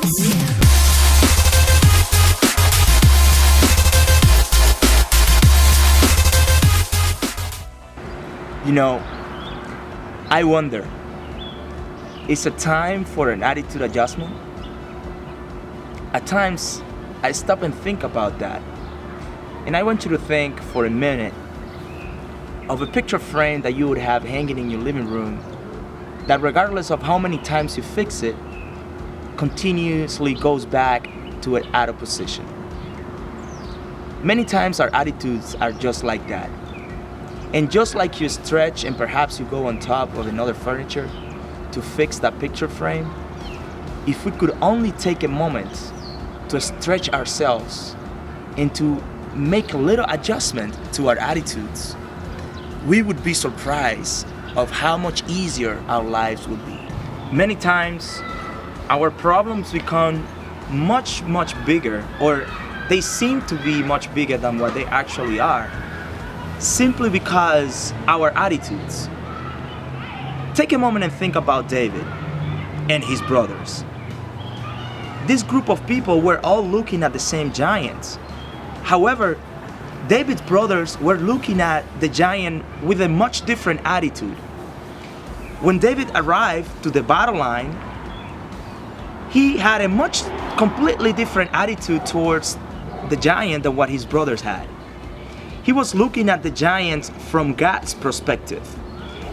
You know, I wonder, is it time for an attitude adjustment? At times, I stop and think about that. And I want you to think for a minute of a picture frame that you would have hanging in your living room that, regardless of how many times you fix it, continuously goes back to an out of position. Many times our attitudes are just like that. And just like you stretch and perhaps you go on top of another furniture to fix that picture frame, if we could only take a moment to stretch ourselves and to make a little adjustment to our attitudes, we would be surprised of how much easier our lives would be. Many times, our problems become much bigger, or they seem to be much bigger than what they actually are, simply because our attitudes. Take a moment and think about David and his brothers. This group of people were all looking at the same giant. However, David's brothers were looking at the giant with a much different attitude. When David arrived to the battle line, he had a completely different attitude towards the giant than what his brothers had. He was looking at the giant from God's perspective,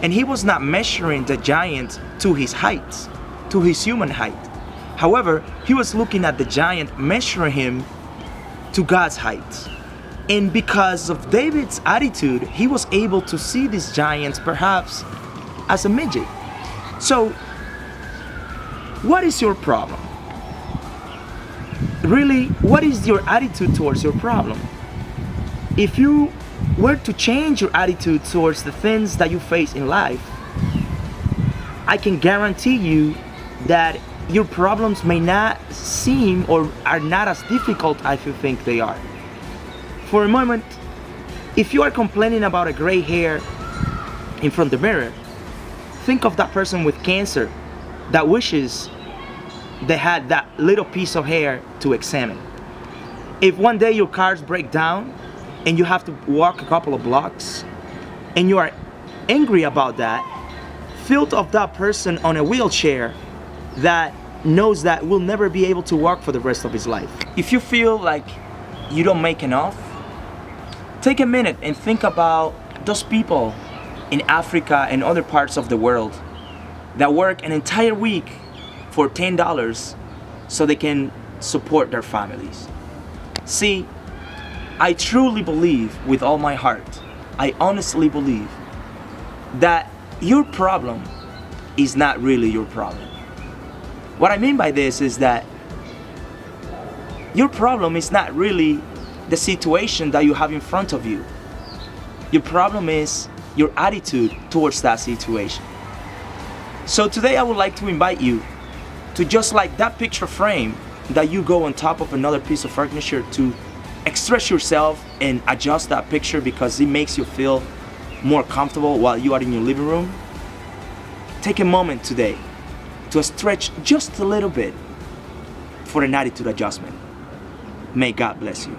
and he was not measuring the giant to his height, to his human height. However, he was looking at the giant, measuring him to God's height. And because of David's attitude, he was able to see these giants perhaps as a midget. So, what is your problem? Really, what is your attitude towards your problem? If you were to change your attitude towards the things that you face in life, I can guarantee you that your problems may not seem or are not as difficult as you think they are. For a moment, if you are complaining about a gray hair in front of the mirror, think of that person with cancer that wishes they had that little piece of hair to examine. If one day your cars break down and you have to walk a couple of blocks and you are angry about that, think of that person on a wheelchair that knows that will never be able to walk for the rest of his life. If you feel like you don't make enough, take a minute and think about those people in Africa and other parts of the world that work an entire week for $10 so they can support their families. See, I truly believe with all my heart, I honestly believe that your problem is not really your problem. What I mean by this is that your problem is not really the situation that you have in front of you. Your problem is your attitude towards that situation. So today I would like to invite you to, just like that picture frame that you go on top of another piece of furniture to express yourself and adjust that picture because it makes you feel more comfortable while you are in your living room. Take a moment today to stretch just a little bit for an attitude adjustment. May God bless you.